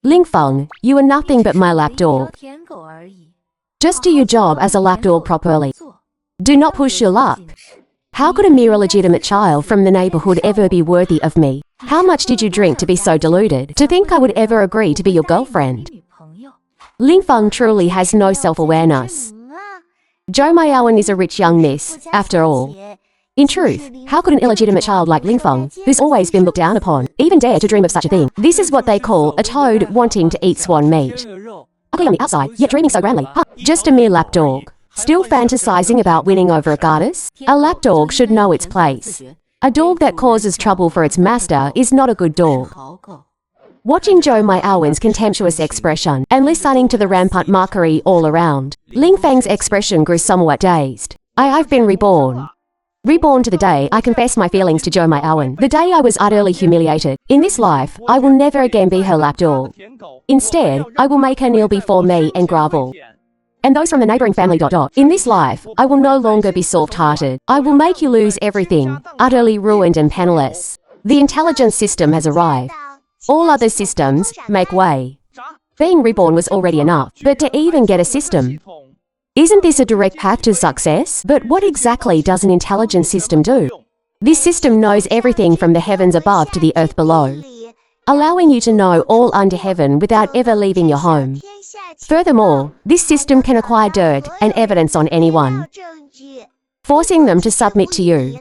Ling Feng, you are nothing but my lapdog. Just do your job as a lapdog properly. Do not push your luck. How could a mere illegitimate child from the neighborhood ever be worthy of me? How much did you drink to be so deluded, to think I would ever agree to be your girlfriend? Ling Feng truly has no self-awareness. Zhou Maiyawen is a rich young miss, after all. In truth, how could an illegitimate child like Ling Feng, who's always been looked down upon, even dare to dream of such a thing? This is what they call a toad wanting to eat swan meat. Ugly on the outside, yet dreaming so grandly. Huh, just a mere lapdog. Still fantasizing about winning over a goddess? A lapdog should know its place. A dog that causes trouble for its master is not a good dog. Watching Zhou Maiyawen's contemptuous expression and listening to the rampant mockery all around, Ling Feng's expression grew somewhat dazed. I've been reborn. Reborn to the day I confess my feelings to Zhou Maiyawen. The day I was utterly humiliated. In this life, I will never again be her lapdog. Instead, I will make her kneel before me and grovel. And those from the neighboring family ... In this life, I will no longer be soft-hearted. I will make you lose everything, utterly ruined and penniless. The intelligence system has arrived. All other systems, make way. Being reborn was already enough, but to even get a system. Isn't this a direct path to success? But what exactly does an intelligence system do? This system knows everything from the heavens above to the earth below, allowing you to know all under heaven without ever leaving your home. Furthermore, this system can acquire dirt and evidence on anyone, forcing them to submit to you.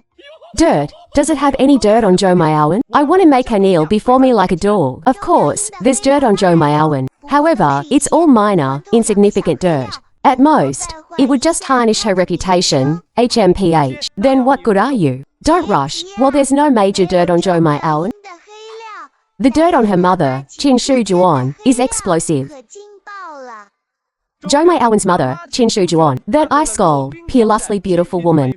Dirt? Does it have any dirt on Zhou Maiyawen? I want to make her kneel before me like a dog. Of course, there's dirt on Zhou Maiyawen. However, it's all minor, insignificant dirt. At most, it would just tarnish her reputation, HMPH. Then what good are you? Don't rush, while there's no major dirt on Zhou Maiyawen. The dirt on her mother, Qin Shujuan, is explosive. Zhou Maiyawen's mother, Qin Shujuan, that ice-cold, peerlessly beautiful woman.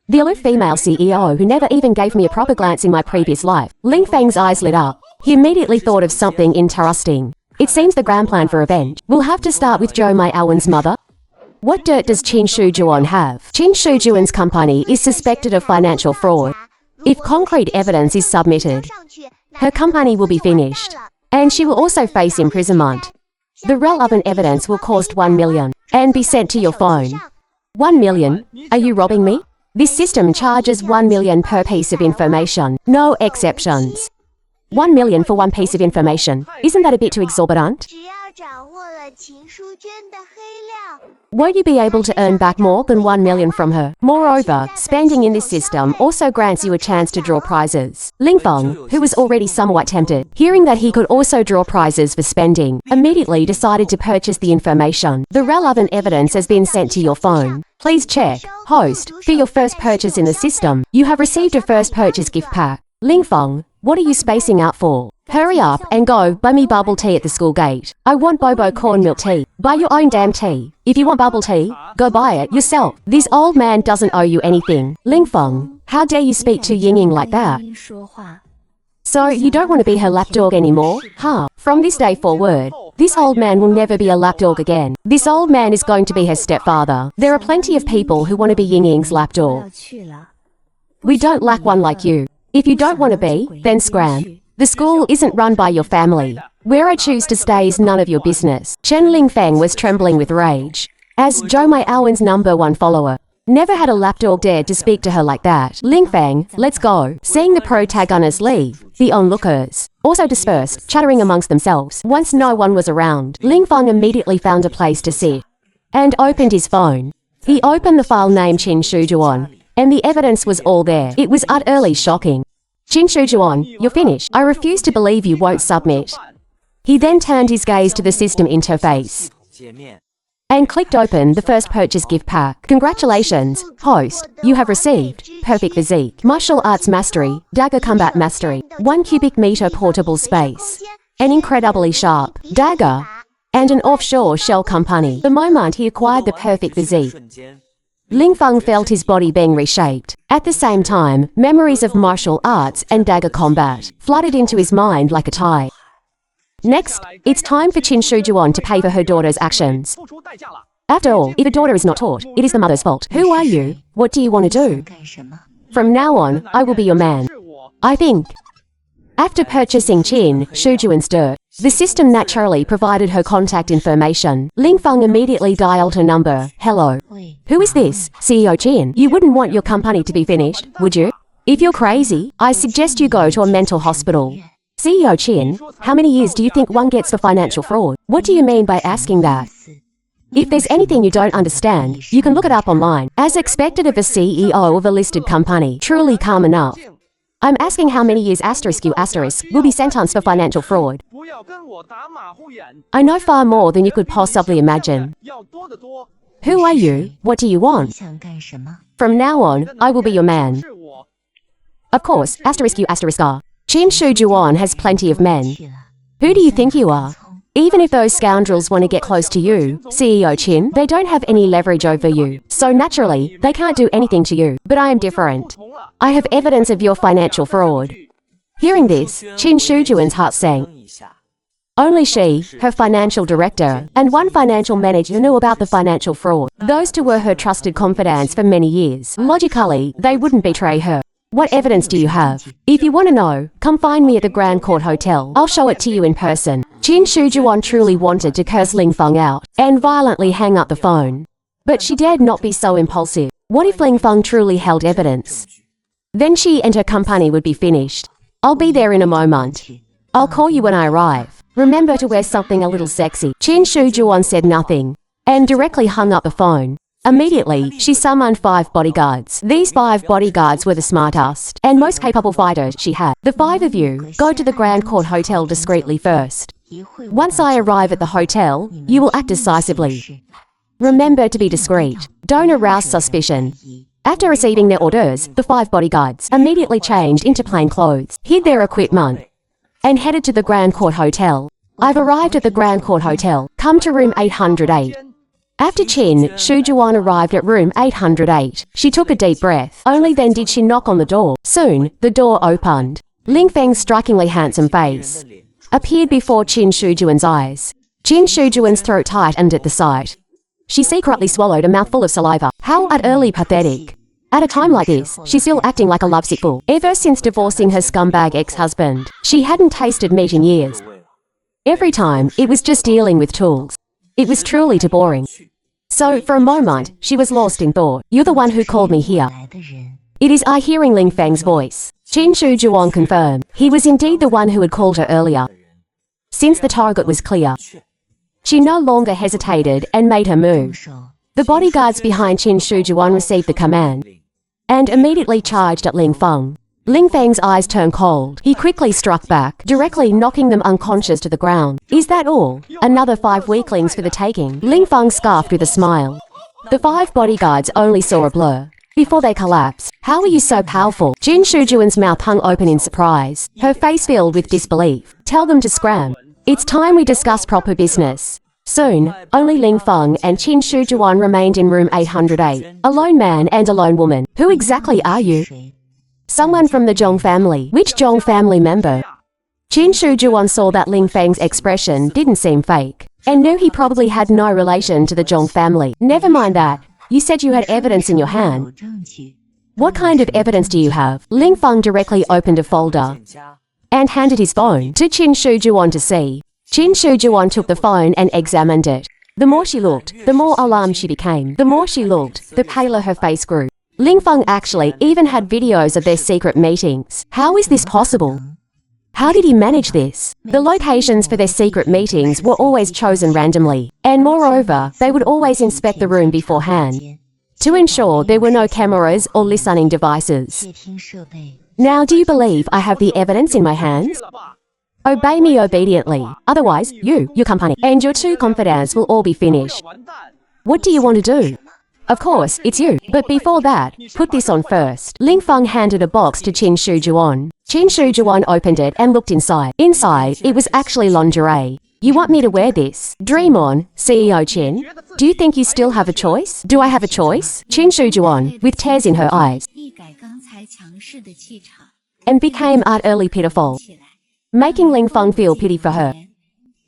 The aloof female CEO who never even gave me a proper glance in my previous life. Ling Feng's eyes lit up. He immediately thought of something interesting. It seems the grand plan for revenge will have to start with Zhou Maiyawen's mother. What dirt does Qin Shujuan have? Qin Shujuan's company is suspected of financial fraud. If concrete evidence is submitted, her company will be finished, and she will also face imprisonment. The relevant evidence will cost 1 million and be sent to your phone. 1 million? Are you robbing me? This system charges 1 million per piece of information, no exceptions. 1 million for one piece of information. Isn't that a bit too exorbitant? Won't you be able to earn back more than 1 million from her? Moreover, spending in this system also grants you a chance to draw prizes. Ling Feng, who was already somewhat tempted, hearing that he could also draw prizes for spending, immediately decided to purchase the information. The relevant evidence has been sent to your phone. Please check, host, for your first purchase in the system. You have received a first purchase gift pack. Ling Feng, what are you spacing out for? Hurry up and go buy me bubble tea at the school gate. I want bobo corn milk tea. Buy your own damn tea. If you want bubble tea, go buy it yourself. This old man doesn't owe you anything. Ling Feng, how dare you speak to Yingying like that? So you don't want to be her lapdog anymore, huh? From this day forward, this old man will never be a lapdog again. This old man is going to be her stepfather. There are plenty of people who want to be Yingying's lapdog. We don't lack one like you. If you don't want to be, then scram. The school isn't run by your family. Where I choose to stay is none of your business. Chen Lingfeng was trembling with rage. As Zhou Maiyawen's #1 follower, never had a lapdog dared to speak to her like that. Lingfeng, let's go. Seeing the protagonists leave, the onlookers also dispersed, chattering amongst themselves. Once no one was around, Lingfeng immediately found a place to sit and opened his phone. He opened the file named Qin Shujuan, and the evidence was all there. It was utterly shocking. Qin Shujuan, you're finished. I refuse to believe you won't submit. He then turned his gaze to the system interface and clicked open the first purchase gift pack. Congratulations, host, you have received perfect physique, martial arts mastery, dagger combat mastery, 1 cubic meter portable space, an incredibly sharp dagger, and an offshore shell company. The moment he acquired the perfect physique, Ling Feng felt his body being reshaped. At the same time, memories of martial arts and dagger combat flooded into his mind like a tide. Next, it's time for Qin Shujuan to pay for her daughter's actions. After all, if a daughter is not taught, it is the mother's fault. Who are you? What do you want to do? From now on, I will be your man. I think. After purchasing Qin Shujuan's dirt, The system naturally provided her contact information. Ling Feng immediately dialed her number. Hello. Who is this? CEO Chin. You wouldn't want your company to be finished, would you? If you're crazy, I suggest you go to a mental hospital. CEO Chin, how many years do you think one gets for financial fraud? What do you mean by asking that? If there's anything you don't understand, you can look it up online. As expected of a CEO of a listed company, truly calm enough. I'm asking how many years *U* will be sentenced for financial fraud. I know far more than you could possibly imagine. Who are you? What do you want? From now on, I will be your man. Of course, *U*. Qin Shujuan has plenty of men. Who do you think you are? Even if those scoundrels want to get close to you, CEO Qin, they don't have any leverage over you. So naturally, they can't do anything to you. But I am different. I have evidence of your financial fraud. Hearing this, Qin Shujuan's heart sank. Only she, her financial director, and one financial manager knew about the financial fraud. Those two were her trusted confidants for many years. Logically, they wouldn't betray her. What evidence do you have? If you want to know, come find me at the Grand Court Hotel. I'll show it to you in person. Qin Shujuan truly wanted to curse Ling Feng out and violently hang up the phone. But she dared not be so impulsive. What if Ling Feng truly held evidence? Then she and her company would be finished. I'll be there in a moment. I'll call you when I arrive. Remember to wear something a little sexy. Qin Shujuan said nothing and directly hung up the phone. Immediately, she summoned 5 bodyguards. These 5 bodyguards were the smartest and most capable fighters she had. The 5 of you, go to the Grand Court Hotel discreetly first. Once I arrive at the hotel, you will act decisively. Remember to be discreet. Don't arouse suspicion. After receiving their orders, the 5 bodyguards immediately changed into plain clothes, hid their equipment, and headed to the Grand Court Hotel. I've arrived at the Grand Court Hotel. Come to room 808. After Qin Shujuan arrived at room 808, she took a deep breath. Only then did she knock on the door. Soon, the door opened. Ling Feng's strikingly handsome face appeared before Qin Shujuan's eyes. Qin Shujuan's throat tightened at the sight. She secretly swallowed a mouthful of saliva. How utterly pathetic. At a time like this, she's still acting like a lovesick fool. Ever since divorcing her scumbag ex-husband, she hadn't tasted meat in years. Every time, it was just dealing with tools. It was truly too boring. So, for a moment, she was lost in thought. You're the one who called me here. It is I hearing Ling Feng's voice. Qin Shujuan confirmed. He was indeed the one who had called her earlier. Since the target was clear, she no longer hesitated and made her move. The bodyguards behind Qin Shujuan received the command and immediately charged at Ling Feng. Ling Feng's eyes turned cold. He quickly struck back, directly knocking them unconscious to the ground. Is that all? Another 5 weaklings for the taking? Ling Feng scoffed with a smile. The 5 bodyguards only saw a blur before they collapsed. How are you so powerful? Qin Shujuan's mouth hung open in surprise, her face filled with disbelief. Tell them to scram. It's time we discuss proper business. Soon, only Ling Feng and Qin Shujuan remained in room 808. A lone man and a lone woman. Who exactly are you? Someone from the Zhong family. Which Zhong family member? Qin Shujuan saw that Ling Feng's expression didn't seem fake, and knew he probably had no relation to the Zhong family. Never mind that. You said you had evidence in your hand. What kind of evidence do you have? Ling Feng directly opened a folder and handed his phone to Qin Shujuan to see. Qin Shujuan took the phone and examined it. The more she looked, the more alarmed she became. The more she looked, the paler her face grew. Ling Feng actually even had videos of their secret meetings. How is this possible? How did he manage this? The locations for their secret meetings were always chosen randomly, and moreover, they would always inspect the room beforehand to ensure there were no cameras or listening devices. Now, do you believe I have the evidence in my hands? Obey me obediently. Otherwise, you, your company, and your 2 confidants will all be finished. What do you want to do? Of course, it's you. But before that, put this on first. Ling Feng handed a box to Qin Shujuan. Qin Shujuan opened it and looked inside. Inside, it was actually lingerie. You want me to wear this? Dream on, CEO Qin. Do you think you still have a choice? Do I have a choice? Qin Shujuan, with tears in her eyes, and became utterly pitiful, making Ling Feng feel pity for her.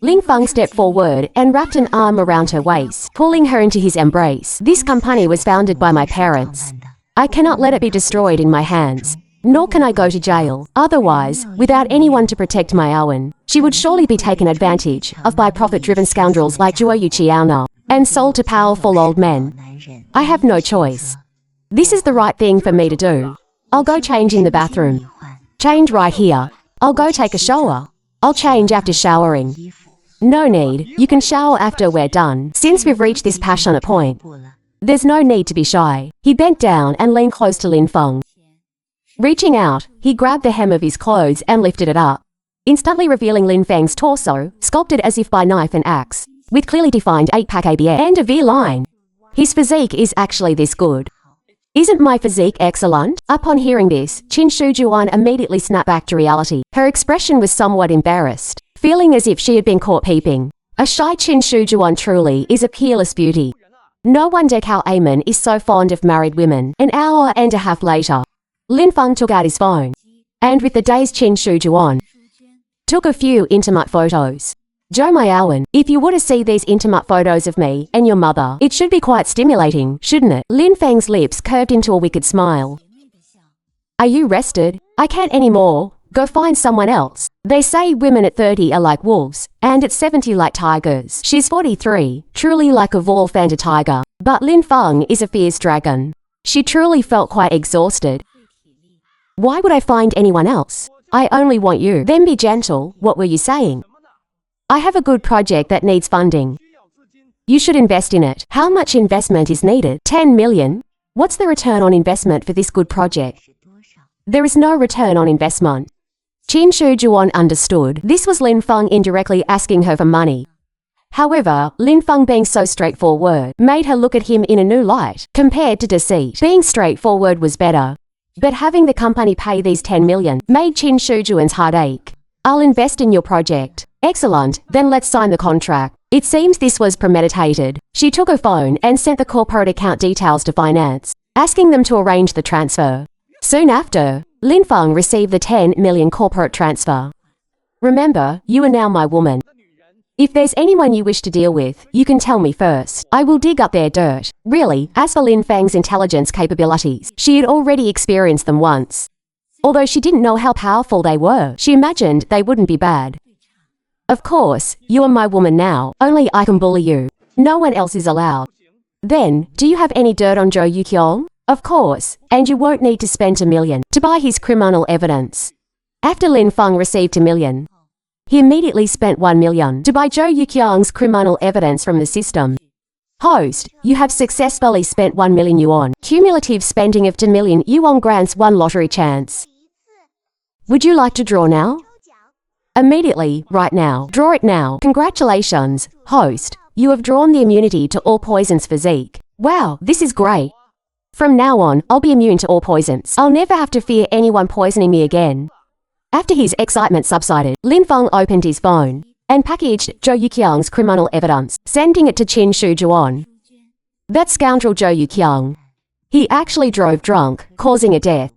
Ling Feng stepped forward and wrapped an arm around her waist, pulling her into his embrace. This company was founded by my parents. I cannot let it be destroyed in my hands. Nor can I go to jail. Otherwise, without anyone to protect my Awen, she would surely be taken advantage of by profit-driven scoundrels like Zhuo Yuqiao and sold to powerful old men. I have no choice. This is the right thing for me to do. I'll go change in the bathroom. Change right here. I'll go take a shower. I'll change after showering. No need, you can shower after we're done. Since we've reached this passionate point, there's no need to be shy. He bent down and leaned close to Lin Feng. Reaching out, he grabbed the hem of his clothes and lifted it up, instantly revealing Lin Feng's torso, sculpted as if by knife and axe, with clearly defined 8-pack ABS and a V-line. His physique is actually this good. Isn't my physique excellent? Upon hearing this, Qin Shujuan immediately snapped back to reality. Her expression was somewhat embarrassed, feeling as if she had been caught peeping. A shy Qin Shujuan truly is a peerless beauty. No wonder Cao Amen is so fond of married women. An hour and a half later, Lin Feng took out his phone, and with the dazed Qin Shujuan, took a few intimate photos. Zhou Miaowen, if you were to see these intimate photos of me and your mother, it should be quite stimulating, shouldn't it? Lin Feng's lips curved into a wicked smile. Are you rested? I can't anymore. Go find someone else. They say women at 30 are like wolves, and at 70 like tigers. She's 43, truly like a wolf and a tiger. But Lin Feng is a fierce dragon. She truly felt quite exhausted. Why would I find anyone else? I only want you. Then be gentle. What were you saying? I have a good project that needs funding. You should invest in it. How much investment is needed? 10 million? What's the return on investment for this good project? There is no return on investment. Qin Shujuan understood. This was Lin Feng indirectly asking her for money. However, Lin Feng being so straightforward made her look at him in a new light. Compared to deceit, being straightforward was better. But having the company pay these 10 million made Qin Shujuan's heart ache. I'll invest in your project. Excellent, then let's sign the contract. It seems this was premeditated. She took her phone and sent the corporate account details to finance, asking them to arrange the transfer. Soon after, Lin Feng received the 10 million corporate transfer. Remember, you are now my woman. If there's anyone you wish to deal with, you can tell me first. I will dig up their dirt. Really, as for Lin Feng's intelligence capabilities, she had already experienced them once. Although she didn't know how powerful they were, she imagined they wouldn't be bad. Of course, you are my woman now. Only I can bully you. No one else is allowed. Then, do you have any dirt on Zhou Yuqiao? Of course, and you won't need to spend 1 million to buy his criminal evidence. After Lin Feng received 1 million, he immediately spent 1 million to buy Zhou Yuqiang's criminal evidence from the system. Host, you have successfully spent 1 million yuan. Cumulative spending of 10 million yuan grants 1 lottery chance. Would you like to draw now? Immediately, right now. Draw it now. Congratulations, host. You have drawn the immunity to all poisons physique. Wow, this is great. From now on, I'll be immune to all poisons. I'll never have to fear anyone poisoning me again. After his excitement subsided, Lin Feng opened his phone and packaged Zhou Yuqiang's criminal evidence, sending it to Qin Shujuan. That scoundrel Zhou Yuqiang. He actually drove drunk, causing a death,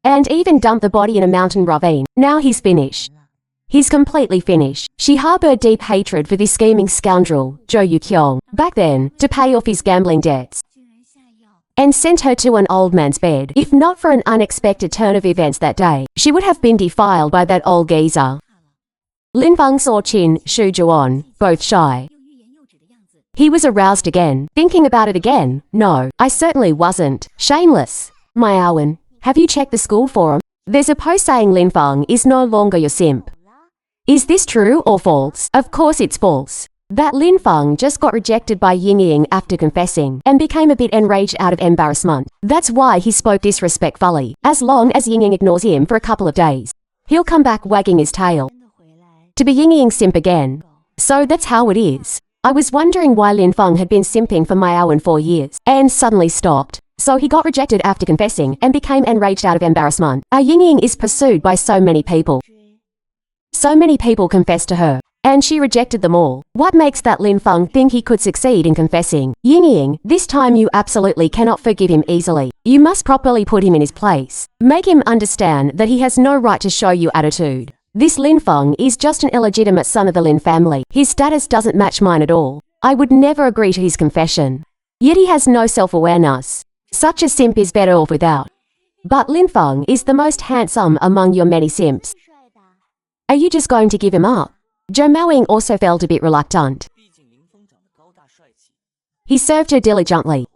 and even dumped the body in a mountain ravine. Now he's finished. He's completely finished. She harbored deep hatred for this scheming scoundrel, Zhou Yuqiang, back then, to pay off his gambling debts, and sent her to an old man's bed. If not for an unexpected turn of events that day, she would have been defiled by that old geezer. Lin Feng saw Qin Shujuan, both shy. He was aroused again. Thinking about it again. No, I certainly wasn't. Shameless. Miaowen, have you checked the school forum? There's a post saying Lin Feng is no longer your simp. Is this true or false? Of course it's false. That Lin Feng just got rejected by Yingying after confessing and became a bit enraged out of embarrassment. That's why he spoke disrespectfully. As long as Yingying ignores him for a couple of days, he'll come back wagging his tail to be Yingying's simp again. So that's how it is. I was wondering why Lin Feng had been simping for Miaowen for years and suddenly stopped. So he got rejected after confessing and became enraged out of embarrassment. Yingying is pursued by so many people. So many people confessed to her, and she rejected them all. What makes that Lin Feng think he could succeed in confessing? Yingying, this time you absolutely cannot forgive him easily. You must properly put him in his place. Make him understand that he has no right to show you attitude. This Lin Feng is just an illegitimate son of the Lin family. His status doesn't match mine at all. I would never agree to his confession. Yet he has no self-awareness. Such a simp is better off without. But Lin Feng is the most handsome among your many simps. Are you just going to give him up? Zhou Maoying also felt a bit reluctant. He served her diligently.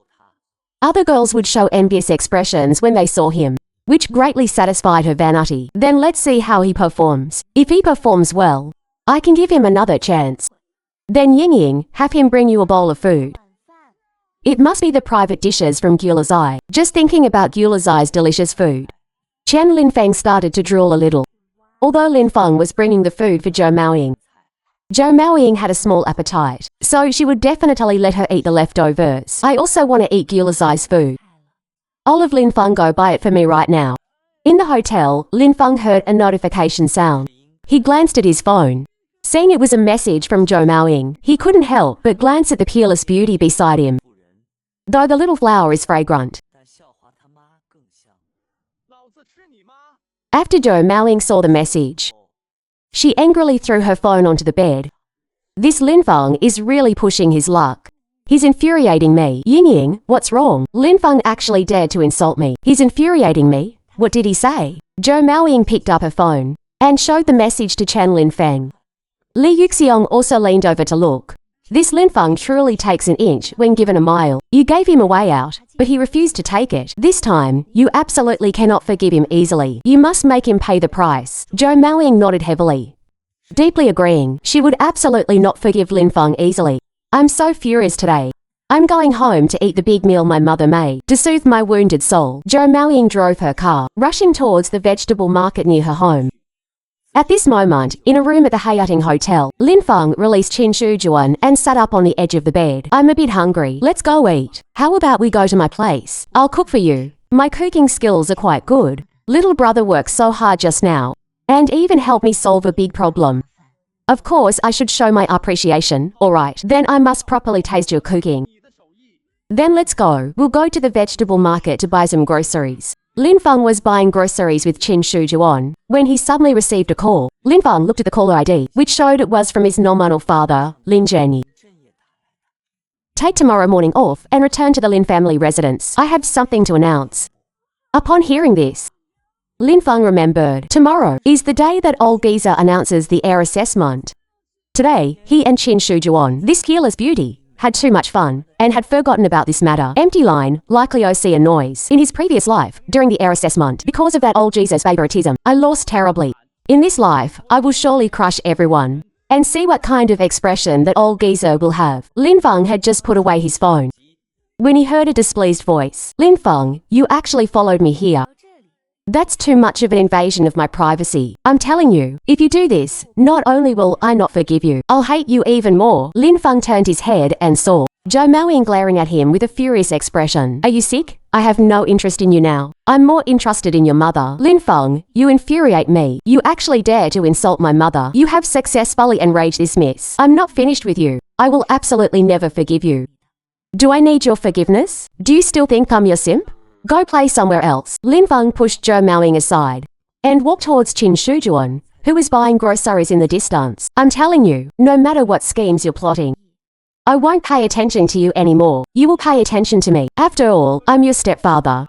Other girls would show envious expressions when they saw him, which greatly satisfied her vanity. Then let's see how he performs. If he performs well, I can give him another chance. Then Yingying, have him bring you a bowl of food. It must be the private dishes from Gyula's Eye. Just thinking about Gyula's Eye's delicious food, Chen Linfeng started to drool a little. Although Lin Feng was bringing the food for Zhou Maoying, Zhou Maoying had a small appetite, so she would definitely let her eat the leftovers. I also want to eat Gyula's Eye's food. All of Lin Feng, go buy it for me right now. In the hotel, Lin Feng heard a notification sound. He glanced at his phone. Seeing it was a message from Zhou Maoying, he couldn't help but glance at the peerless beauty beside him. Though the little flower is fragrant. After Zhou Maoying saw the message, she angrily threw her phone onto the bed. This Lin Feng is really pushing his luck. He's infuriating me. Yingying, what's wrong? Lin Feng actually dared to insult me. He's infuriating me. What did he say? Zhou Maoying picked up her phone and showed the message to Chen Linfeng. Li Yuxiong also leaned over to look. This Lin Feng truly takes an inch when given a mile. You gave him a way out, but he refused to take it. This time, you absolutely cannot forgive him easily. You must make him pay the price. Zhou Maoying nodded heavily, deeply agreeing. She would absolutely not forgive Lin Feng easily. I'm so furious today. I'm going home to eat the big meal my mother made to soothe my wounded soul. Zhou Maoying drove her car, rushing towards the vegetable market near her home. At this moment, in a room at the Hayating Hotel, Lin Feng released Qin Shujuan and sat up on the edge of the bed. I'm a bit hungry. Let's go eat. How about we go to my place? I'll cook for you. My cooking skills are quite good. Little brother works so hard just now, and even helped me solve a big problem. Of course, I should show my appreciation. Alright, then I must properly taste your cooking. Then let's go. We'll go to the vegetable market to buy some groceries. Lin Feng was buying groceries with Qin Shujuan when he suddenly received a call. Lin Feng looked at the caller ID, which showed it was from his nominal father, Lin Zhenyi. Take tomorrow morning off and return to the Lin family residence. I have something to announce. Upon hearing this, Lin Feng remembered. Tomorrow is the day that old geezer announces the heir assessment. Today, he and Qin Shujuan, this peerless beauty, had too much fun and had forgotten about this matter. Empty line, likely OC a noise. In his previous life, during the heir assessment, because of that old geezer's favoritism, I lost terribly. In this life, I will surely crush everyone and see what kind of expression that old geezer will have. Lin Feng had just put away his phone when he heard a displeased voice. Lin Feng, you actually followed me here. That's too much of an invasion of my privacy. I'm telling you, if you do this, not only will I not forgive you, I'll hate you even more. Lin Feng turned his head and saw Zhou Maoying glaring at him with a furious expression. Are you sick? I have no interest in you now. I'm more interested in your mother. Lin Feng, you infuriate me. You actually dare to insult my mother. You have successfully enraged this miss. I'm not finished with you. I will absolutely never forgive you. Do I need your forgiveness? Do you still think I'm your simp? Go play somewhere else. Lin Feng pushed Zhou Maoying aside and walked towards Qin Shujuan, who was buying groceries in the distance. I'm telling you, no matter what schemes you're plotting, I won't pay attention to you anymore. You will pay attention to me. After all, I'm your stepfather.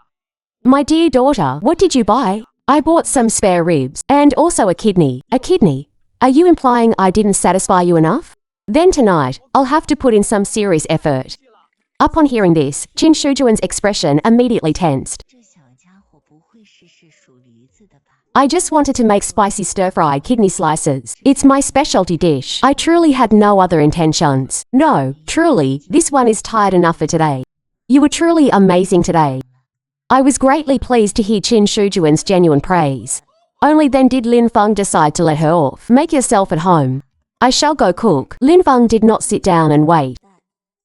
My dear daughter, what did you buy? I bought some spare ribs and also a kidney. A kidney? Are you implying I didn't satisfy you enough? Then tonight, I'll have to put in some serious effort. Upon hearing this, Qin Shujuan's expression immediately tensed. I just wanted to make spicy stir-fried kidney slices. It's my specialty dish. I truly had no other intentions. No, truly, this one is tired enough for today. You were truly amazing today. I was greatly pleased to hear Qin Shujuan's genuine praise. Only then did Lin Feng decide to let her off. Make yourself at home. I shall go cook. Lin Feng did not sit down and wait.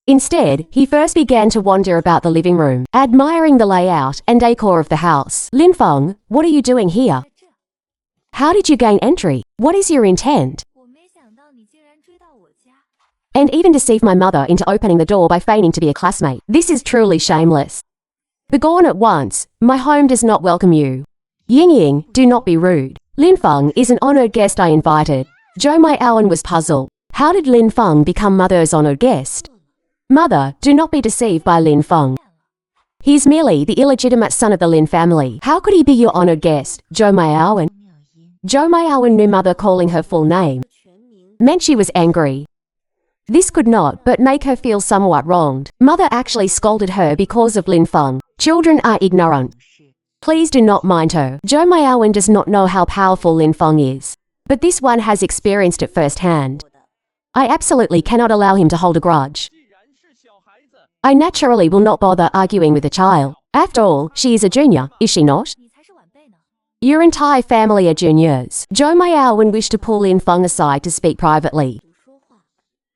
Instead, he first began to wander about the living room, admiring the layout and decor of the house. Lin Feng, what are you doing here? How did you gain entry? What is your intent? And even deceive my mother into opening the door by feigning to be a classmate. This is truly shameless. Begone at once. My home does not welcome you. Yingying, do not be rude. Lin Feng is an honored guest I invited. Zhou Maoying was puzzled. How did Lin Feng become mother's honored guest? Mother, do not be deceived by Lin Feng. He is merely the illegitimate son of the Lin family. How could he be your honored guest, Zhou Maiaowen? Zhou Maiaowen knew mother calling her full name meant she was angry. This could not but make her feel somewhat wronged. Mother actually scolded her because of Lin Feng. Children are ignorant. Please do not mind her. Zhou Maiaowen does not know how powerful Lin Feng is. But this one has experienced it firsthand. I absolutely cannot allow him to hold a grudge. I naturally will not bother arguing with a child. After all, she is a junior, is she not? Your entire family are juniors. Zhou Maiaowen wished to pull Lin Feng aside to speak privately.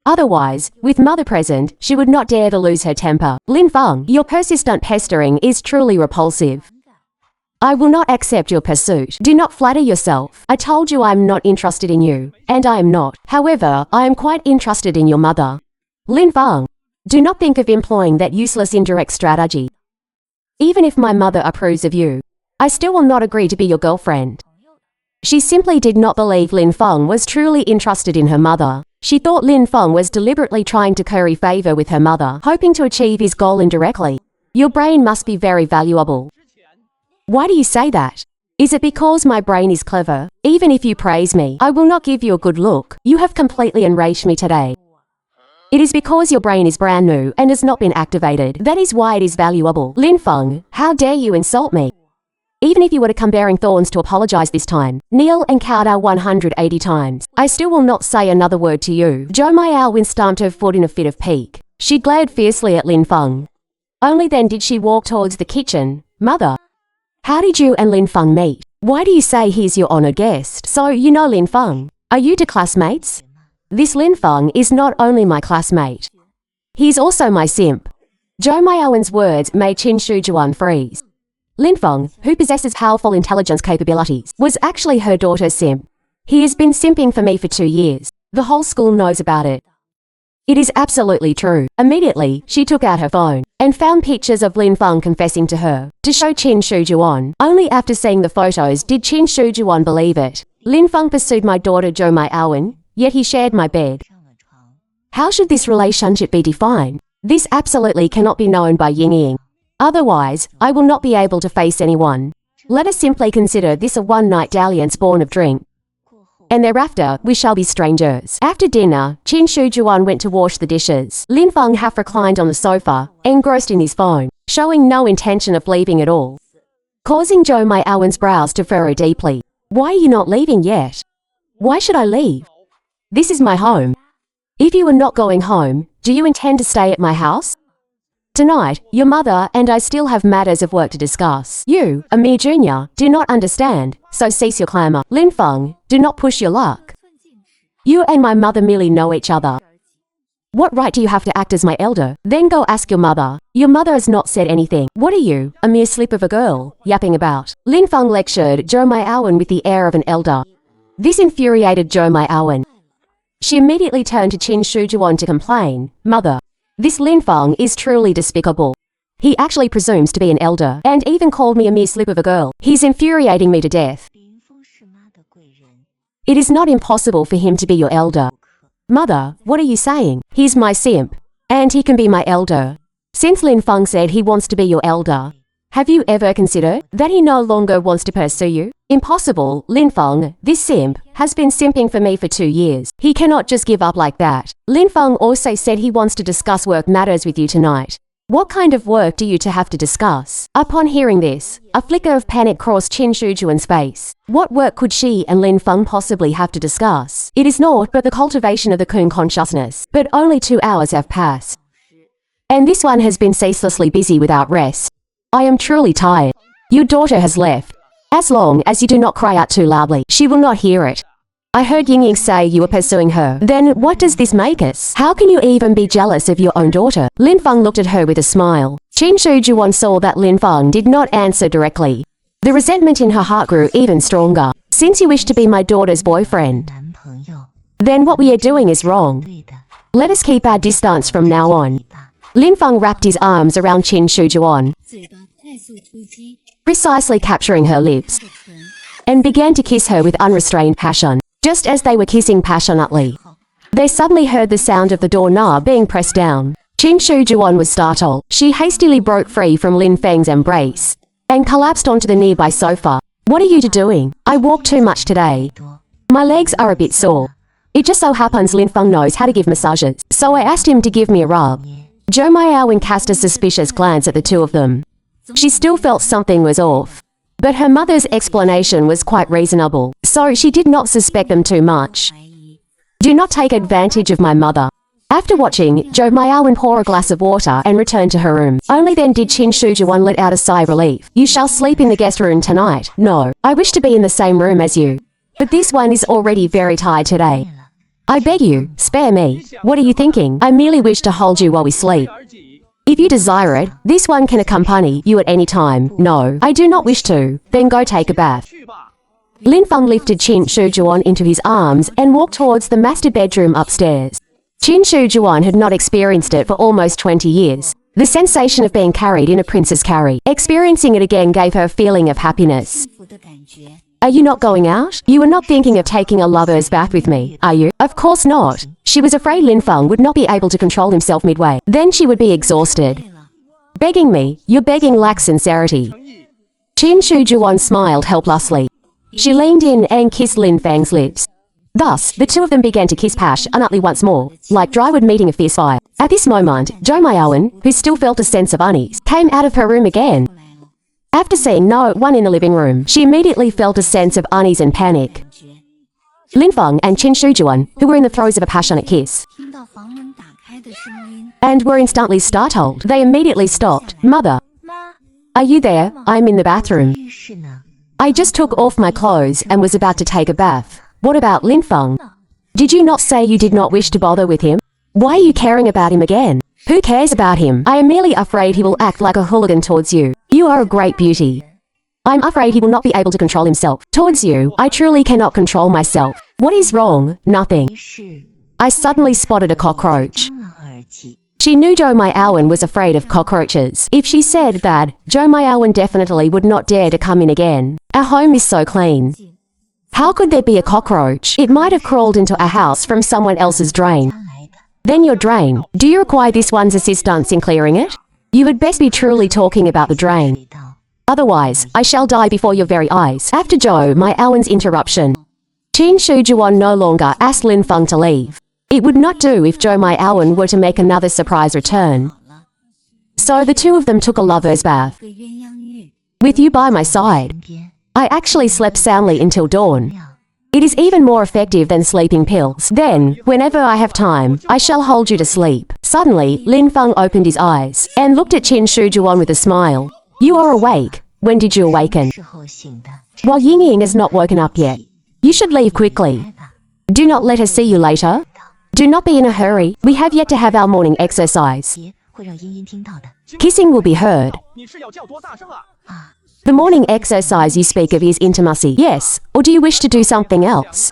Otherwise, with mother present, she would not dare to lose her temper. Lin Feng, your persistent pestering is truly repulsive. I will not accept your pursuit. Do not flatter yourself. I told you I am not interested in you, and I am not. However, I am quite interested in your mother. Lin Feng, do not think of employing that useless indirect strategy. Even if my mother approves of you, I still will not agree to be your girlfriend. She simply did not believe Lin Feng was truly interested in her mother. She thought Lin Feng was deliberately trying to curry favor with her mother, hoping to achieve his goal indirectly. Your brain must be very valuable. Why do you say that? Is it because my brain is clever? Even if you praise me, I will not give you a good look. You have completely enraged me today. It is because your brain is brand new and has not been activated. That is why it is valuable. Lin Feng, how dare you insult me? Even if you were to come bearing thorns to apologize this time, kneel and kowtow 180 times, I still will not say another word to you. Zhou Maiaowen stamped her foot in a fit of pique. She glared fiercely at Lin Feng. Only then did she walk towards the kitchen. Mother, how did you and Lin Feng meet? Why do you say he's your honored guest? So you know Lin Feng. Are you two classmates? This Lin Feng is not only my classmate. He's also my simp. Zhou Maiaowen's words made Qin Shujuan freeze. Lin Feng, who possesses powerful intelligence capabilities, was actually her daughter's simp. He has been simping for me for 2 years. The whole school knows about it. It is absolutely true. Immediately, she took out her phone and found pictures of Lin Feng confessing to her to show Qin Shujuan. Only after seeing the photos did Qin Shujuan believe it. Lin Feng pursued my daughter Zhou Maiaowen, yet he shared my bed. How should this relationship be defined? This absolutely cannot be known by Ying. Otherwise, I will not be able to face anyone. Let us simply consider this a one-night dalliance born of drink. And thereafter, we shall be strangers. After dinner, Qin Shujuan went to wash the dishes. Lin Feng half reclined on the sofa, engrossed in his phone, showing no intention of leaving at all, causing Zhou Maiaowen's brows to furrow deeply. Why are you not leaving yet? Why should I leave? This is my home. If you are not going home, do you intend to stay at my house? Tonight, your mother and I still have matters of work to discuss. You, a mere junior, do not understand, so cease your clamor. Lin Feng, do not push your luck. You and my mother merely know each other. What right do you have to act as my elder? Then go ask your mother. Your mother has not said anything. What are you, a mere slip of a girl, yapping about? Lin Feng lectured Zhou Maiaowen with the air of an elder. This infuriated Zhou Maiaowen. She immediately turned to Qin Shujuan to complain. Mother, this Lin Feng is truly despicable. He actually presumes to be an elder, and even called me a mere slip of a girl. He's infuriating me to death. It is not impossible for him to be your elder. Mother, what are you saying? He's my simp, and he can be my elder. Since Lin Feng said he wants to be your elder, have you ever considered that he no longer wants to pursue you? Impossible, Lin Feng, this simp, has been simping for me for 2 years. He cannot just give up like that. Lin Feng also said he wants to discuss work matters with you tonight. What kind of work do you two have to discuss? Upon hearing this, a flicker of panic crossed Qin Shujuan's face. What work could she and Lin Feng possibly have to discuss? It is naught but the cultivation of the Kun consciousness. But only 2 hours have passed, and this one has been ceaselessly busy without rest. I am truly tired. Your daughter has left. As long as you do not cry out too loudly, she will not hear it. I heard Ying say you were pursuing her. Then what does this make us? How can you even be jealous of your own daughter? Lin Feng looked at her with a smile. Qin Shujuan saw that Lin Feng did not answer directly. The resentment in her heart grew even stronger. Since you wish to be my daughter's boyfriend, then what we are doing is wrong. Let us keep our distance from now on. Lin Feng wrapped his arms around Qin Shujuan, precisely capturing her lips, and began to kiss her with unrestrained passion. Just as they were kissing passionately, they suddenly heard the sound of the doorknob being pressed down. Qin Shujuan was startled. She hastily broke free from Lin Feng's embrace and collapsed onto the nearby sofa. What are you doing? I walked too much today. My legs are a bit sore. It just so happens Lin Feng knows how to give massages, so I asked him to give me a rub. Zhou Maiaowen cast a suspicious glance at the two of them. She still felt something was off. But her mother's explanation was quite reasonable, so she did not suspect them too much. Do not take advantage of my mother. After watching, Zhou Maiaowen pour a glass of water and returned to her room. Only then did Qin Shujuan let out a sigh of relief. You shall sleep in the guest room tonight. No, I wish to be in the same room as you. But this one is already very tired today. I beg you, spare me. What are you thinking? I merely wish to hold you while we sleep. If you desire it, this one can accompany you at any time. No, I do not wish to. Then go take a bath. Lin Feng lifted Qin Shujuan into his arms and walked towards the master bedroom upstairs. Qin Shujuan had not experienced it for almost 20 years. The sensation of being carried in a princess carry. Experiencing it again gave her a feeling of happiness. Are you not going out? You are not thinking of taking a lover's bath with me, are you? Of course not. She was afraid Lin Feng would not be able to control himself midway. Then she would be exhausted. Begging me? Your begging lacks sincerity. Qin Shujuan smiled helplessly. She leaned in and kissed Lin Feng's lips. Thus, the two of them began to kiss passionately once more, like drywood meeting a fierce fire. At this moment, Zhou Maiaowen, who still felt a sense of unease, came out of her room again. After seeing no one in the living room, she immediately felt a sense of unease and panic. Lin Feng and Qin Shujuan, who were in the throes of a passionate kiss, and were instantly startled, they immediately stopped. Mother, are you there? I'm in the bathroom. I just took off my clothes and was about to take a bath. What about Lin Feng? Did you not say you did not wish to bother with him? Why are you caring about him again? Who cares about him? I am merely afraid he will act like a hooligan towards you. You are a great beauty. I'm afraid he will not be able to control himself. Towards you, I truly cannot control myself. What is wrong? Nothing. I suddenly spotted a cockroach. She knew Zhou Maiaowen was afraid of cockroaches. If she said that, Zhou Maiaowen definitely would not dare to come in again. Our home is so clean. How could there be a cockroach? It might have crawled into a house from someone else's drain. Then your drain. Do you require this one's assistance in clearing it? You had best be truly talking about the drain. Otherwise, I shall die before your very eyes. After Zhou Maiaowen's interruption, Qin Shujuan no longer asked Lin Feng to leave. It would not do if Zhou Maiaowen were to make another surprise return. So the two of them took a lover's bath. With you by my side, I actually slept soundly until dawn. It is even more effective than sleeping pills. Then, whenever I have time, I shall hold you to sleep. Suddenly, Lin Feng opened his eyes and looked at Qin Shujuan with a smile. You are awake. When did you awaken? While Yingying has not woken up yet. You should leave quickly. Do not let her see you later. Do not be in a hurry. We have yet to have our morning exercise. Kissing will be heard. The morning exercise you speak of is intimacy, yes? Or do you wish to do something else?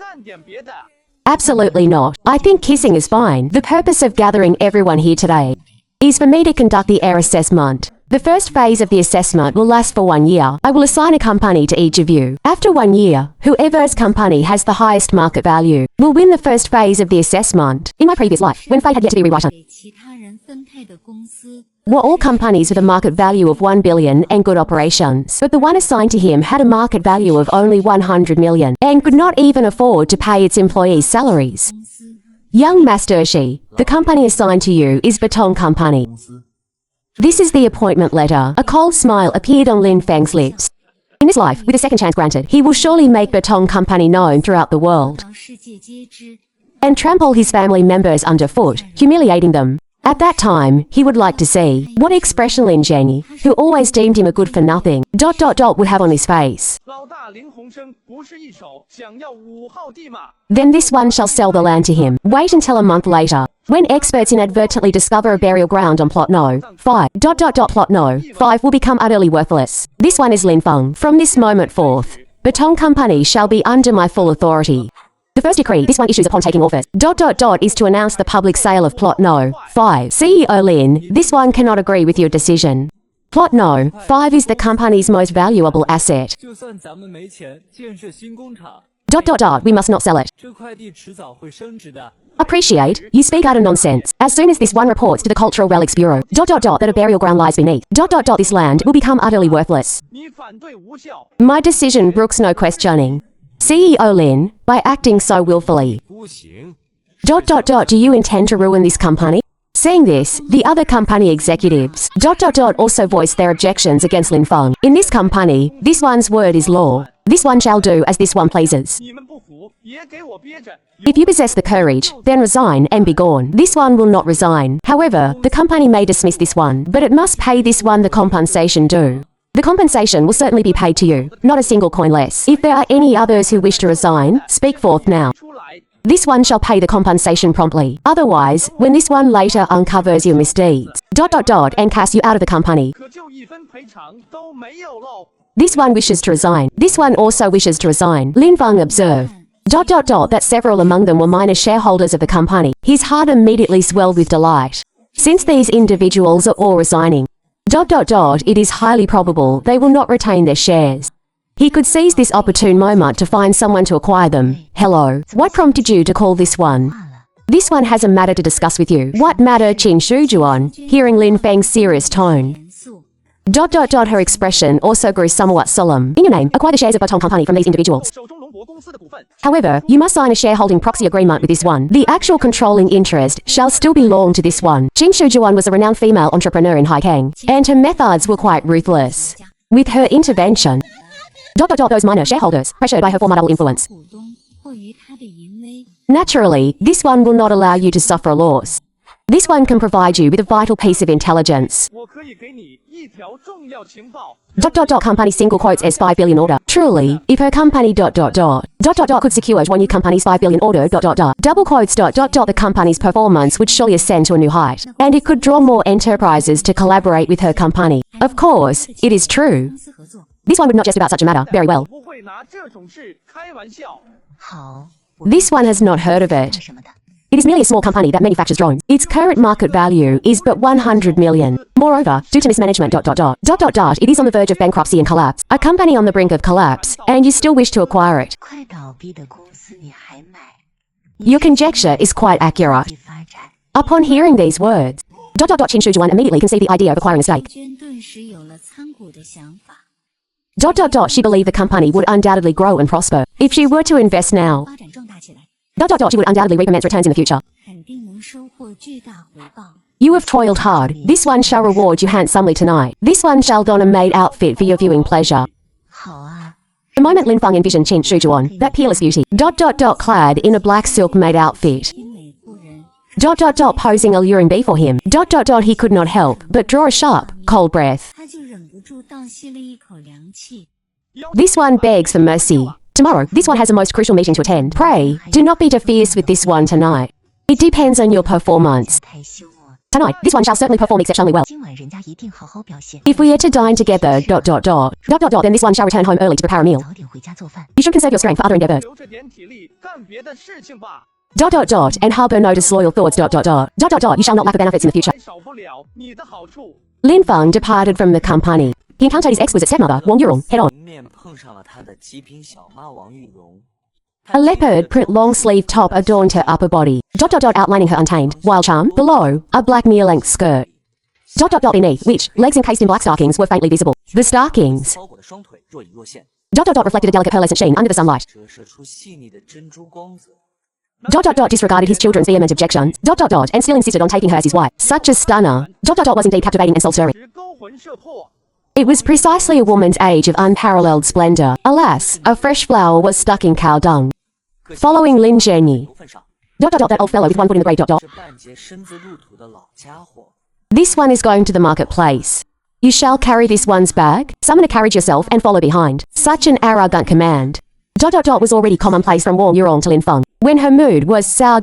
Absolutely not. I think kissing is fine. The purpose of gathering everyone here today is for me to conduct the air assessment. The first phase of the assessment will last for 1 year. I will assign a company to each of you. After 1 year, whoever's company has the highest market value will win the first phase of the assessment. In my previous life, when fate had yet to be rewritten, were all companies with a market value of 1 billion and good operations, but the one assigned to him had a market value of only 100 million and could not even afford to pay its employees' salaries. Young Master Shi, the company assigned to you is Baton Company. This is the appointment letter. A cold smile appeared on Lin Feng's lips. In this life, with a second chance granted, he will surely make Baton Company known throughout the world and trample his family members underfoot, humiliating them. At that time, he would like to see what expression Lin Zhenyi, who always deemed him a good-for-nothing, would have on his face. Then this one shall sell the land to him. Wait until a month later, when experts inadvertently discover a burial ground on plot No. 5. Plot No. 5 will become utterly worthless. This one is Lin Feng. From this moment forth, Baton Company shall be under my full authority. The first decree this one issues upon taking office is to announce the public sale of Plot No. 5. CEO Lin, this one cannot agree with your decision. Plot No. 5 is the company's most valuable asset. We must not sell it. Appreciate, you speak utter nonsense. As soon as this one reports to the Cultural Relics Bureau, that a burial ground lies beneath, this land will become utterly worthless. My decision brooks no questioning. CEO Lin, by acting so willfully. Do you intend to ruin this company? Saying this, the other company executives, also voiced their objections against Lin Feng. In this company, this one's word is law. This one shall do as this one pleases. If you possess the courage, then resign and be gone. This one will not resign. However, the company may dismiss this one, but it must pay this one the compensation due. The compensation will certainly be paid to you, not a single coin less. If there are any others who wish to resign, speak forth now. This one shall pay the compensation promptly. Otherwise, when this one later uncovers your misdeeds, and casts you out of the company. This one wishes to resign. This one also wishes to resign. Lin Feng observed. That several among them were minor shareholders of the company. His heart immediately swelled with delight. Since these individuals are all resigning, it is highly probable they will not retain their shares. He could seize this opportune moment to find someone to acquire them. Hello, what prompted you to call this one? This one has a matter to discuss with you. What matter, Qin Shujuan, hearing Lin Feng's serious tone. Her expression also grew somewhat solemn. In your name, acquire the shares of Batong Company from these individuals. However, you must sign a shareholding proxy agreement with this one. The actual controlling interest shall still belong to this one. Qin Shujuan was a renowned female entrepreneur in Haikang, and her methods were quite ruthless. With her intervention, those minor shareholders, pressured by her formidable influence. Naturally, this one will not allow you to suffer a loss. This one can provide you with a vital piece of intelligence. Company single quotes as 5 billion order. Truly, if her company could secure one new company's 5 billion order double quotes the company's performance would surely ascend to a new height, and it could draw more enterprises to collaborate with her company. Of course, it is true. This one would not jest about such a matter. Very well. This one has not heard of it. It is merely a small company that manufactures drones. Its current market value is but 100 million. Moreover, due to mismanagement it is on the verge of bankruptcy and collapse. A company on the brink of collapse, and you still wish to acquire it. Your conjecture is quite accurate. Upon hearing these words, Qin Shujuan immediately conceived the idea of acquiring a stake. She believed the company would undoubtedly grow and prosper. If she were to invest now, she would undoubtedly reap immense returns in the future. You have toiled hard. This one shall reward you handsomely tonight. This one shall don a maid outfit for your viewing pleasure. The moment Lin Feng envisioned Qin Shujuan, that peerless beauty, clad in a black silk maid outfit, posing alluring before him, he could not help but draw a sharp, cold breath. This one begs for mercy. Tomorrow, this one has a most crucial meeting to attend. Pray, do not be too fierce with this one tonight. It depends on your performance. Tonight, this one shall certainly perform exceptionally well. If we are to dine together, then this one shall return home early to prepare a meal. You should conserve your strength for other endeavors. And harbor no disloyal thoughts. You shall not lack the benefits in the future. Lin Feng departed from the company. He encountered his exquisite stepmother, Wang Yurong, head on. A leopard print long-sleeve top adorned her upper body, outlining her untamed, wild charm. Below, a black near-length skirt, beneath which, legs encased in black stockings were faintly visible. The stockings, reflected a delicate pearlescent sheen under the sunlight. Disregarded his children's vehement objections, and still insisted on taking her as his wife. Such a stunner. Was indeed captivating and soul-stirring. It was precisely a woman's age of unparalleled splendor. Alas, a fresh flower was stuck in cow dung. Following Lin Zhenyi. That old fellow with one foot in the grave. This one is going to the marketplace. You shall carry this one's bag, summon a carriage yourself, and follow behind. Such an arrogant command. Was already commonplace from Wang Yurong to Lin Feng. When her mood was sour.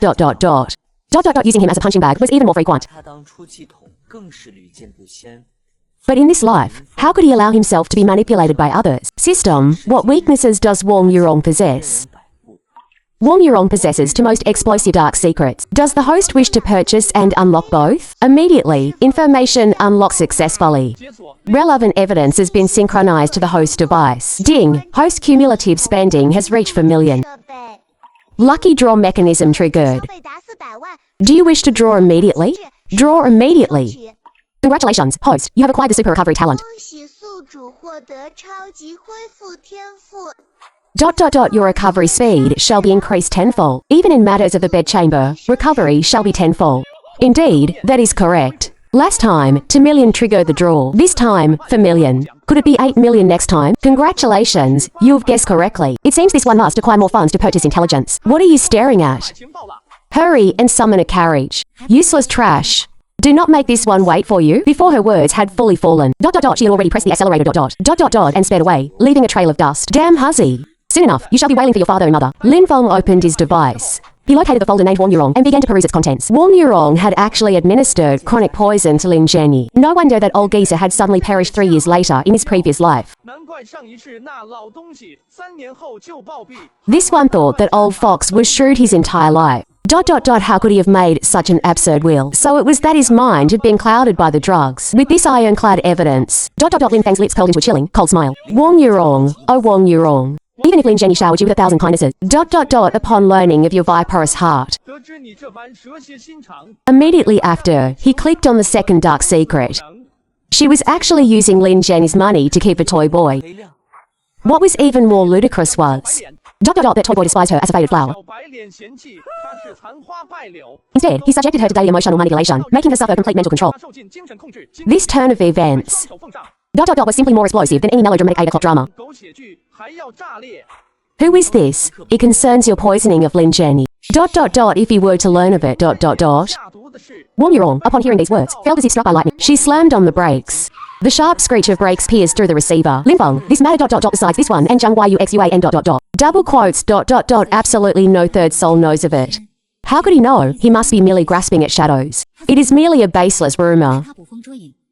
Using him as a punching bag was even more frequent. But in this life, how could he allow himself to be manipulated by others? System, what weaknesses does Wang Yurong possess? Wang Yurong possesses two most explosive dark secrets. Does the host wish to purchase and unlock both? Immediately, information unlocks successfully. Relevant evidence has been synchronized to the host device. Ding, host cumulative spending has reached 4 million. Lucky draw mechanism triggered. Do you wish to draw immediately? Draw immediately. Congratulations, host, you have acquired the super recovery talent. Your recovery speed shall be increased tenfold. Even in matters of the bedchamber, recovery shall be tenfold. Indeed, that is correct. Last time, 2 million triggered the draw. This time, for million. Could it be 8 million next time? Congratulations, you've guessed correctly. It seems this one must acquire more funds to purchase intelligence. What are you staring at? Hurry and summon a carriage. Useless trash. Do not make this one wait for you. Before her words had fully fallen. She had already pressed the accelerator and sped away, leaving a trail of dust. Damn hussy. Soon enough, you shall be wailing for your father and mother. Lin Feng opened his device. He located the folder named Wang Yurong and began to peruse its contents. Wang Yurong had actually administered chronic poison to Lin Zhenyi. No wonder that old geezer had suddenly perished 3 years later in his previous life. This one thought that old fox was shrewd his entire life. How could he have made such an absurd will? So it was that his mind had been clouded by the drugs. With this ironclad evidence, Lin Feng's lips curled into a chilling, cold smile. Wang Yurong, oh Wang Yurong. Even if Lin Zhenyi showered you with 1,000 kindnesses, upon learning of your viperous heart. Immediately after, he clicked on the second dark secret. She was actually using Lin Zhenyi's money to keep a toy boy. What was even more ludicrous was, that toy boy despised her as a faded flower. Instead, he subjected her to daily emotional manipulation, making her suffer complete mental control. This turn of events was simply more explosive than any melodramatic 8 o'clock drama. Who is this? It concerns your poisoning of Lin Zhenyi. If you were to learn of it. Wang Yurong, upon hearing these words, felt as if struck by lightning. She slammed on the brakes. The sharp screech of brakes pierced through the receiver. Lin Feng, this matter besides this one and Zhang Yuxuan. Double quotes. Absolutely no third soul knows of it. How could he know? He must be merely grasping at shadows. It is merely a baseless rumor.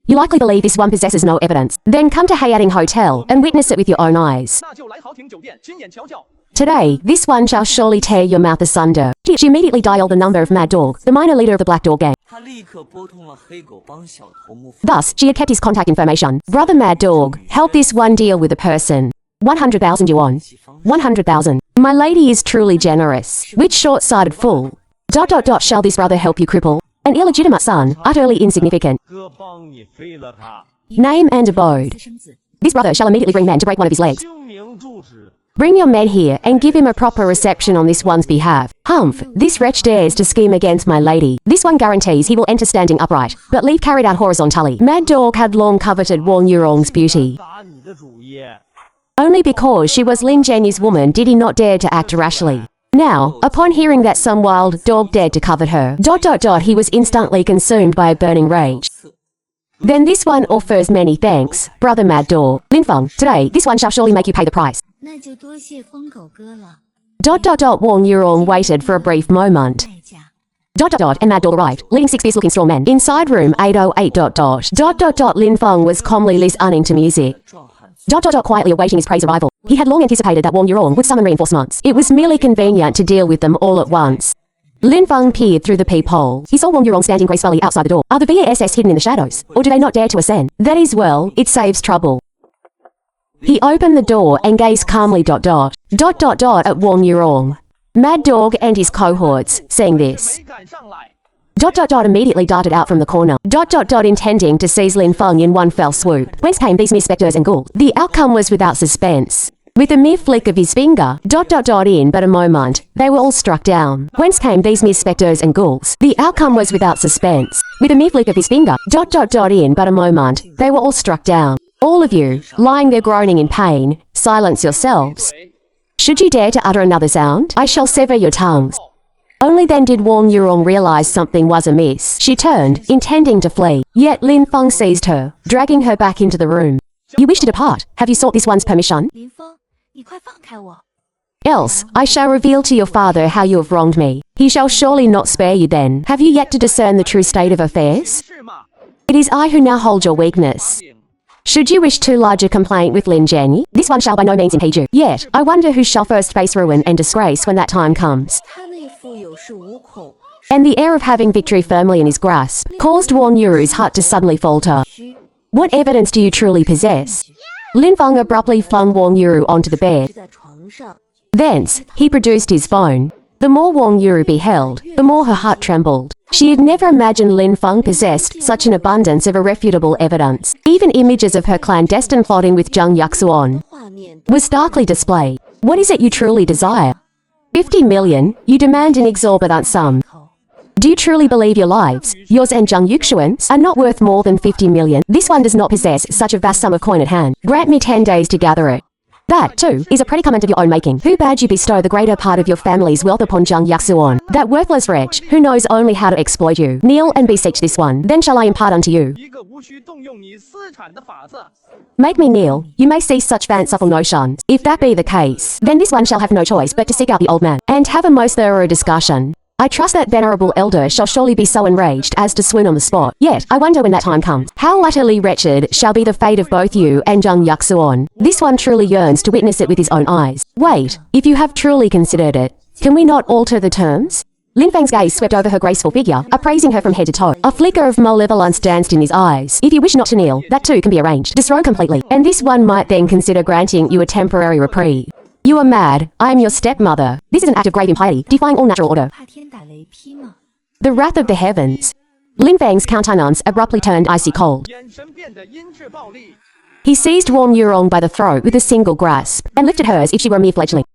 You likely believe this one possesses no evidence. Then come to Hayating Hotel and witness it with your own eyes. Today, this one shall surely tear your mouth asunder. She immediately dialed the number of Mad Dog, the minor leader of the Black Dog gang. Thus, she had kept his contact information. Brother Mad Dog, help this one deal with a person. 100,000 yuan. 100,000. My lady is truly generous. Which short-sighted fool? Shall this brother help you cripple? An illegitimate son, utterly insignificant. Name and abode. This brother shall immediately bring men to break one of his legs. Bring your men here and give him a proper reception on this one's behalf. Humph, this wretch dares to scheme against my lady. This one guarantees he will enter standing upright, but leave carried out horizontally. Mad Dog had long coveted Wang Yurong's beauty. Only because she was Lin Zhenyi's woman did he not dare to act rashly. Now, upon hearing that some wild dog dared to covet her, he was instantly consumed by a burning rage. Then this one offers many thanks, brother Mad Dog. Lin Feng, today, this one shall surely make you pay the price. Wang Yurong waited for a brief moment. And Mad Dog arrived, leading 6 fierce-looking strong men. Inside room 808. Lin Feng was calmly listening to music. Quietly awaiting his prey's arrival. He had long anticipated that Wang Yurong would summon reinforcements. It was merely convenient to deal with them all at once. Lin Feng peered through the peephole. He saw Wang Yurong standing gracefully outside the door. Are the VASS hidden in the shadows? Or do they not dare to ascend? That is well, it saves trouble. He opened the door and gazed calmly at Wang Yurong. Mad Dog and his cohorts, seeing this. Immediately darted out from the corner. Intending to seize Lin Feng in one fell swoop. Whence came these mere spectres and ghouls? The outcome was without suspense. With a mere flick of his finger, in but a moment, they were all struck down. Whence came these mere spectres and ghouls? The outcome was without suspense. With a mere flick of his finger, in but a moment, they were all struck down. All of you, lying there groaning in pain, silence yourselves. Should you dare to utter another sound, I shall sever your tongues. Only then did Wang Yurong realize something was amiss. She turned, intending to flee. Yet Lin Feng seized her, dragging her back into the room. You wish to depart. Have you sought this one's permission? Else, I shall reveal to your father how you have wronged me. He shall surely not spare you then. Have you yet to discern the true state of affairs? It is I who now hold your weakness. Should you wish to lodge a complaint with Lin Zhenyi, this one shall by no means impede you. Yet, I wonder who shall first face ruin and disgrace when that time comes. And the air of having victory firmly in his grasp caused Wang Yuru's heart to suddenly falter. What evidence do you truly possess? Lin Feng abruptly flung Wang Yuru onto the bed. Thence, he produced his phone. The more Wang Yuru beheld, the more her heart trembled. She had never imagined Lin Feng possessed such an abundance of irrefutable evidence. Even images of her clandestine plotting with Zhang Yuxuan was starkly displayed. What is it you truly desire? 50 million, you demand an exorbitant sum. Do you truly believe your lives, yours and Zhang Yuxuan's, are not worth more than 50 million? This one does not possess such a vast sum of coin at hand. Grant me 10 days to gather it. That, too, is a predicament of your own making. Who bade you bestow the greater part of your family's wealth upon Zhang Yuxuan? That worthless wretch, who knows only how to exploit you. Kneel and beseech this one, then shall I impart unto you. Make me kneel. You may cease such fanciful notions. If that be the case, then this one shall have no choice but to seek out the old man, and have a most thorough discussion. I trust that venerable elder shall surely be so enraged as to swoon on the spot. Yet, I wonder when that time comes, how utterly wretched shall be the fate of both you and Zhang Yuxuan. This one truly yearns to witness it with his own eyes. Wait, if you have truly considered it, can we not alter the terms? Lin Feng's gaze swept over her graceful figure, appraising her from head to toe. A flicker of malevolence danced in his eyes. If you wish not to kneel, that too can be arranged. Disrobe completely, and this one might then consider granting you a temporary reprieve. You are mad. I am your stepmother. This is an act of grave impiety, defying all natural order. The wrath of the heavens. Lin Feng's countenance abruptly turned icy cold. He seized Wang Yurong by the throat with a single grasp, and lifted her as if she were a mere fledgling.